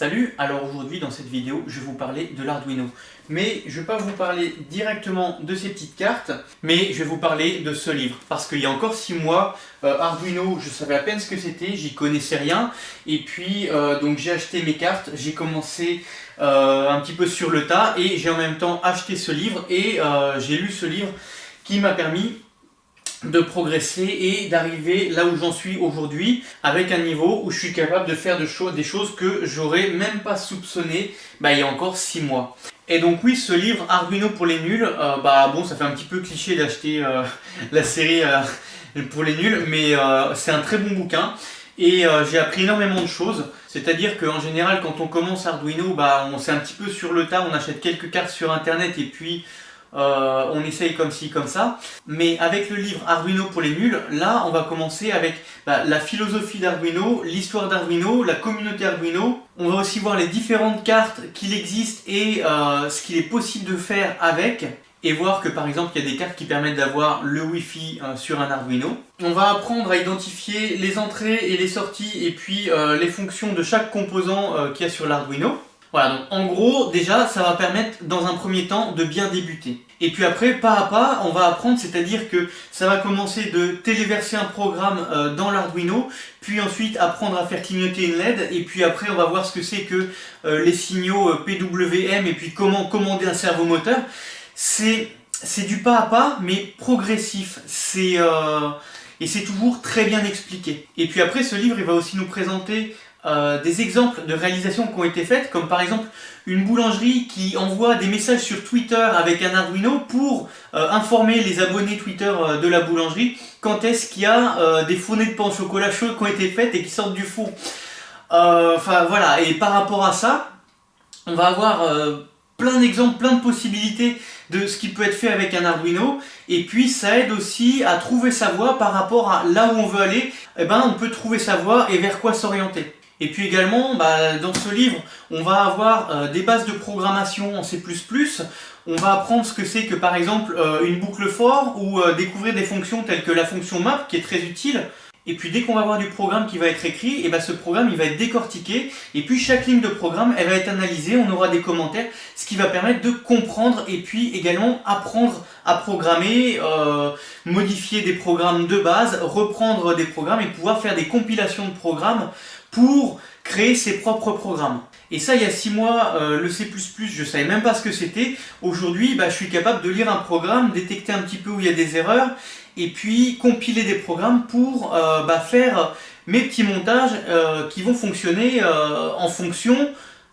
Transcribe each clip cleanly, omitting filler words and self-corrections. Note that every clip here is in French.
Salut, alors aujourd'hui dans cette vidéo je vais vous parler de l'Arduino. Mais je ne vais pas vous parler directement de ces petites cartes, mais je vais vous parler de ce livre. Parce qu'il y a encore 6 mois, Arduino, je savais à peine ce que c'était, j'y connaissais rien. Et puis donc j'ai acheté mes cartes, j'ai commencé un petit peu sur le tas et j'ai en même temps acheté ce livre et j'ai lu ce livre qui m'a permis de progresser et d'arriver là où j'en suis aujourd'hui avec un niveau où je suis capable de faire des choses que j'aurais même pas soupçonné il y a encore 6 mois. Et donc oui, ce livre Arduino pour les nuls, bon, ça fait un petit peu cliché d'acheter la série pour les nuls, mais c'est un très bon bouquin et j'ai appris énormément de choses. C'est-à-dire qu'en général quand on commence Arduino, on sait un petit peu sur le tas, on achète quelques cartes sur internet et puis on essaye comme ci, comme ça. Mais avec le livre Arduino pour les nuls, là on va commencer avec la philosophie d'Arduino, l'histoire d'Arduino, la communauté Arduino. On va aussi voir les différentes cartes qu'il existe et ce qu'il est possible de faire avec. Et voir que par exemple il y a des cartes qui permettent d'avoir le Wi-Fi sur un Arduino. On va apprendre à identifier les entrées et les sorties et puis les fonctions de chaque composant qu'il y a sur l'Arduino. Voilà, donc en gros, déjà, ça va permettre dans un premier temps de bien débuter. Et puis après, pas à pas, on va apprendre, c'est-à-dire que ça va commencer de téléverser un programme dans l'Arduino, puis ensuite apprendre à faire clignoter une LED, et puis après on va voir ce que c'est que les signaux PWM, et puis comment commander un servomoteur. C'est du pas à pas, mais progressif. Et c'est toujours très bien expliqué. Et puis après, ce livre, il va aussi nous présenter des exemples de réalisations qui ont été faites, comme par exemple une boulangerie qui envoie des messages sur Twitter avec un Arduino pour informer les abonnés Twitter de la boulangerie quand est-ce qu'il y a des fournées de pain au chocolat chaud qui ont été faites et qui sortent du four. Voilà, et par rapport à ça, on va avoir plein d'exemples, plein de possibilités de ce qui peut être fait avec un Arduino, et puis ça aide aussi à trouver sa voie par rapport à là où on veut aller. On peut trouver sa voie et vers quoi s'orienter. Et puis également, dans ce livre, on va avoir des bases de programmation en C++, on va apprendre ce que c'est que par exemple une boucle for, ou découvrir des fonctions telles que la fonction map, qui est très utile. Et puis dès qu'on va avoir du programme qui va être écrit, ce programme il va être décortiqué, et puis chaque ligne de programme elle va être analysée, on aura des commentaires, ce qui va permettre de comprendre et puis également apprendre à programmer, modifier des programmes de base, reprendre des programmes et pouvoir faire des compilations de programmes pour créer ses propres programmes. Et ça, il y a 6 mois, le C++, je ne savais même pas ce que c'était. Aujourd'hui, je suis capable de lire un programme, détecter un petit peu où il y a des erreurs, et puis compiler des programmes pour faire mes petits montages qui vont fonctionner en fonction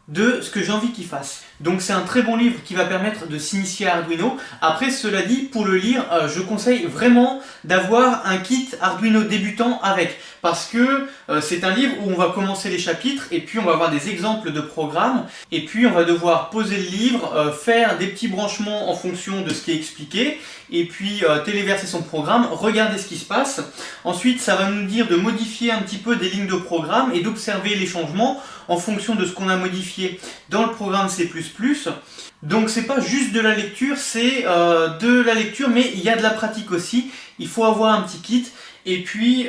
de ce que j'ai envie qu'il fasse. Donc c'est un très bon livre qui va permettre de s'initier à Arduino. Après, cela dit, pour le lire, je conseille vraiment d'avoir un kit Arduino débutant avec. Parce que c'est un livre où on va commencer les chapitres et puis on va avoir des exemples de programmes. Et puis on va devoir poser le livre, faire des petits branchements en fonction de ce qui est expliqué. Et puis téléverser son programme, regarder ce qui se passe. Ensuite, ça va nous dire de modifier un petit peu des lignes de programme et d'observer les changements en fonction de ce qu'on a modifié dans le programme C++. Donc c'est pas juste de la lecture, c'est de la lecture, mais il y a de la pratique aussi. Il faut avoir un petit kit. Et puis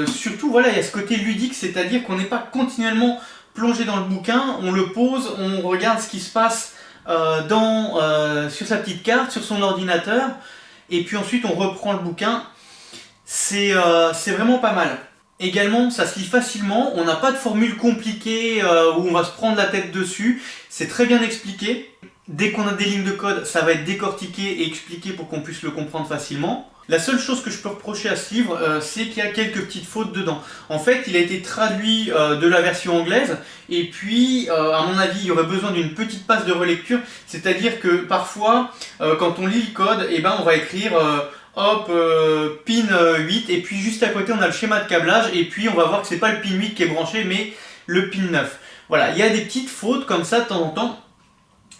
surtout, voilà, il y a ce côté ludique, c'est-à-dire qu'on n'est pas continuellement plongé dans le bouquin, on le pose, on regarde ce qui se passe sur sa petite carte, sur son ordinateur, et puis ensuite on reprend le bouquin. C'est vraiment pas mal. Également, ça se lit facilement, on n'a pas de formule compliquée où on va se prendre la tête dessus, c'est très bien expliqué. Dès qu'on a des lignes de code, ça va être décortiqué et expliqué pour qu'on puisse le comprendre facilement. La seule chose que je peux reprocher à ce livre, c'est qu'il y a quelques petites fautes dedans. En fait, il a été traduit de la version anglaise, et puis, à mon avis, il y aurait besoin d'une petite passe de relecture, c'est-à-dire que parfois, quand on lit le code, on va écrire pin 8, et puis juste à côté on a le schéma de câblage, et puis on va voir que c'est pas le pin 8 qui est branché, mais le pin 9. Voilà, il y a des petites fautes comme ça de temps en temps.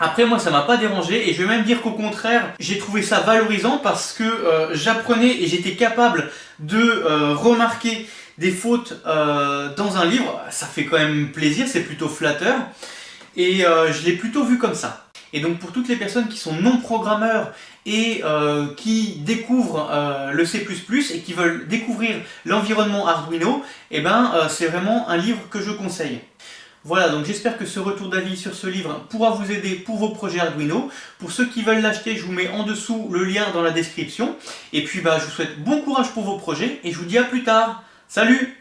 Après, moi ça m'a pas dérangé, et je vais même dire qu'au contraire, j'ai trouvé ça valorisant parce que j'apprenais et j'étais capable de remarquer des fautes dans un livre. Ça fait quand même plaisir, c'est plutôt flatteur, et je l'ai plutôt vu comme ça. Et donc pour toutes les personnes qui sont non programmeurs et qui découvrent le C++ et qui veulent découvrir l'environnement Arduino, c'est vraiment un livre que je conseille. Voilà, donc j'espère que ce retour d'avis sur ce livre pourra vous aider pour vos projets Arduino. Pour ceux qui veulent l'acheter, je vous mets en dessous le lien dans la description. Et puis je vous souhaite bon courage pour vos projets et je vous dis à plus tard. Salut!